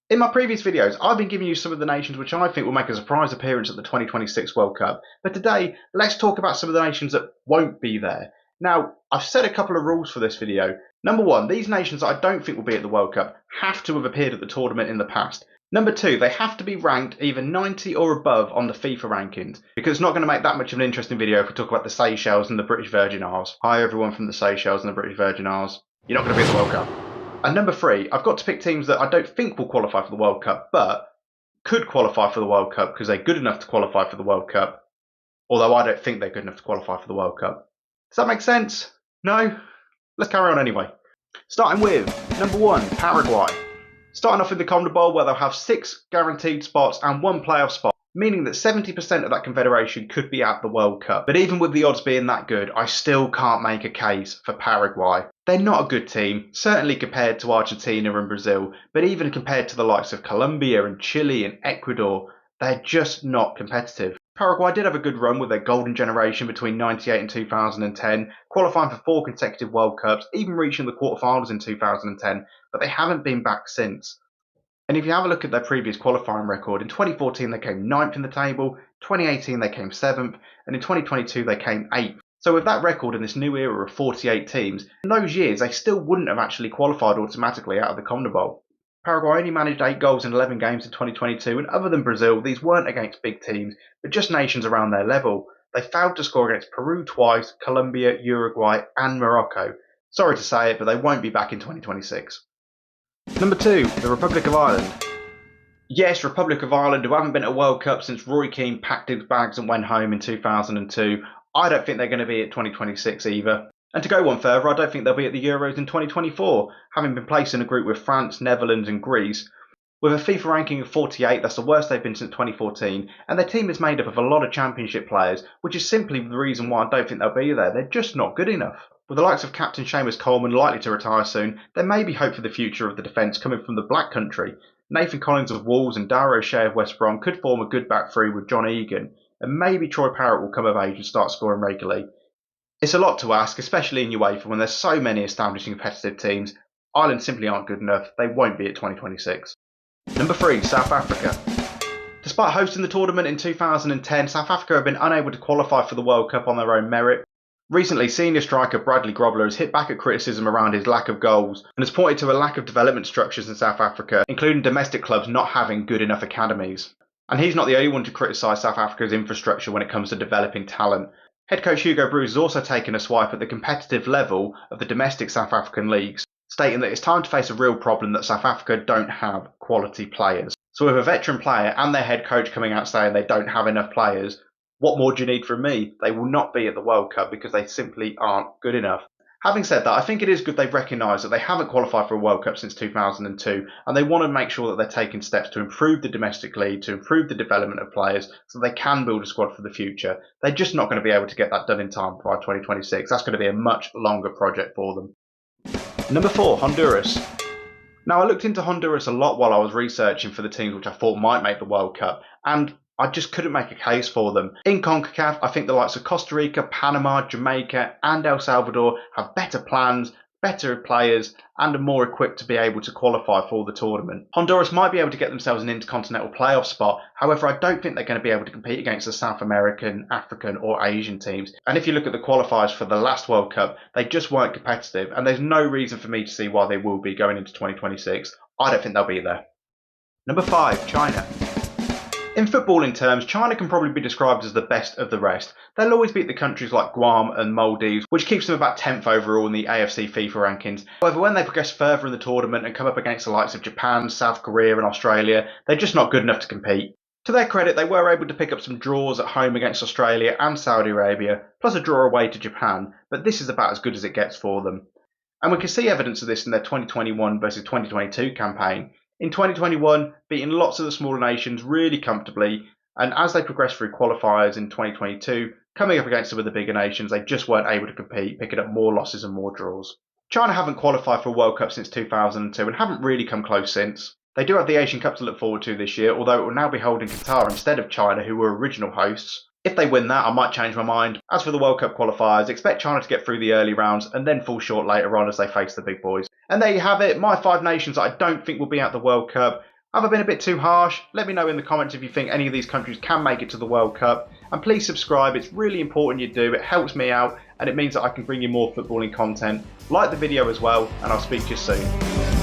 In my previous videos, I've been giving you some of the nations which I think will make a surprise appearance at the 2026 World Cup. But today, let's talk about some of the nations that won't be there. Now, I've set a couple of rules for this video. Number one, these nations that I don't think will be at the World Cup have to have appeared at the tournament in the past. Number two, they have to be ranked either 90 or above on the FIFA rankings, because it's not going to make that much of an interesting video if we talk about the Seychelles and the British Virgin Isles. Hi everyone from the Seychelles and the British Virgin Isles. You're not going to be at the World Cup. And number three, I've got to pick teams that I don't think will qualify for the World Cup, but could qualify for the World Cup because they're good enough to qualify for the World Cup, although I don't think they're good enough to qualify for the World Cup. Does that make sense? No? Let's carry on anyway. Starting with number one, Paraguay. Starting off in the CONMEBOL, where they'll have 6 guaranteed spots and 1 playoff spot, meaning that 70% of that confederation could be at the World Cup. But even with the odds being that good, I still can't make a case for Paraguay. They're not a good team, certainly compared to Argentina and Brazil, but even compared to the likes of Colombia and Chile and Ecuador, they're just not competitive. Paraguay did have a good run with their golden generation between 98 and 2010, qualifying for 4 consecutive World Cups, even reaching the quarterfinals in 2010, but they haven't been back since. And if you have a look at their previous qualifying record, in 2014 they came 9th in the table, 2018 they came 7th, and in 2022 they came 8th. So with that record in this new era of 48 teams, in those years they still wouldn't have actually qualified automatically out of the CONMEBOL. Paraguay only managed 8 goals in 11 games in 2022, and other than Brazil, these weren't against big teams, but just nations around their level. They failed to score against Peru twice, Colombia, Uruguay, and Morocco. Sorry to say it, but they won't be back in 2026. Number 2, the Republic of Ireland. Yes, Republic of Ireland, who haven't been at a World Cup since Roy Keane packed his bags and went home in 2002. I don't think they're going to be at 2026 either. And to go one further, I don't think they'll be at the Euros in 2024, having been placed in a group with France, Netherlands and Greece. With a FIFA ranking of 48, that's the worst they've been since 2014, and their team is made up of a lot of championship players, which is simply the reason why I don't think they'll be there. They're just not good enough. With the likes of Captain Seamus Coleman likely to retire soon, there may be hope for the future of the defence coming from the Black Country. Nathan Collins of Wolves and Dario Shea of West Brom could form a good back three with John Egan, and maybe Troy Parrott will come of age and start scoring regularly. It's a lot to ask, especially in UEFA when there's so many established and competitive teams. Ireland simply aren't good enough. They won't be at 2026. Number 3, South Africa. Despite hosting the tournament in 2010, South Africa have been unable to qualify for the World Cup on their own merit. Recently, senior striker Bradley Grobler has hit back at criticism around his lack of goals and has pointed to a lack of development structures in South Africa, including domestic clubs not having good enough academies. And he's not the only one to criticise South Africa's infrastructure when it comes to developing talent. Head coach Hugo Broos has also taken a swipe at the competitive level of the domestic South African leagues, stating that it's time to face a real problem that South Africa don't have quality players. So with a veteran player and their head coach coming out saying they don't have enough players, what more do you need from me? They will not be at the World Cup because they simply aren't good enough. Having said that, I think it is good they've recognised that they haven't qualified for a World Cup since 2002, and they want to make sure that they're taking steps to improve the domestic league, to improve the development of players, so they can build a squad for the future. They're just not going to be able to get that done in time by 2026. That's going to be a much longer project for them. Number 4, Honduras. Now, I looked into Honduras a lot while I was researching for the teams which I thought might make the World Cup, and I just couldn't make a case for them. In CONCACAF, I think the likes of Costa Rica, Panama, Jamaica and El Salvador have better plans, better players and are more equipped to be able to qualify for the tournament. Honduras might be able to get themselves an intercontinental playoff spot, however I don't think they're going to be able to compete against the South American, African or Asian teams. And if you look at the qualifiers for the last World Cup, they just weren't competitive and there's no reason for me to see why they will be going into 2026. I don't think they'll be there. Number 5, China. In footballing terms, China can probably be described as the best of the rest. They'll always beat the countries like Guam and Maldives, which keeps them about 10th overall in the AFC FIFA rankings. However, when they progress further in the tournament and come up against the likes of Japan, South Korea and Australia, they're just not good enough to compete. To their credit, they were able to pick up some draws at home against Australia and Saudi Arabia, plus a draw away to Japan, but this is about as good as it gets for them. And we can see evidence of this in their 2021 versus 2022 campaign. In 2021, beating lots of the smaller nations really comfortably, and as they progressed through qualifiers in 2022, coming up against some of the bigger nations, they just weren't able to compete, picking up more losses and more draws. China haven't qualified for a World Cup since 2002 and haven't really come close since. They do have the Asian Cup to look forward to this year, although it will now be held in Qatar instead of China, who were original hosts. If they win that, I might change my mind. As for the World Cup qualifiers, expect China to get through the early rounds and then fall short later on as they face the big boys. And there you have it, my 5 nations that I don't think will be at the World Cup. Have I been a bit too harsh? Let me know in the comments if you think any of these countries can make it to the World Cup. And please subscribe, it's really important you do, it helps me out and it means that I can bring you more footballing content. Like the video as well, and I'll speak to you soon.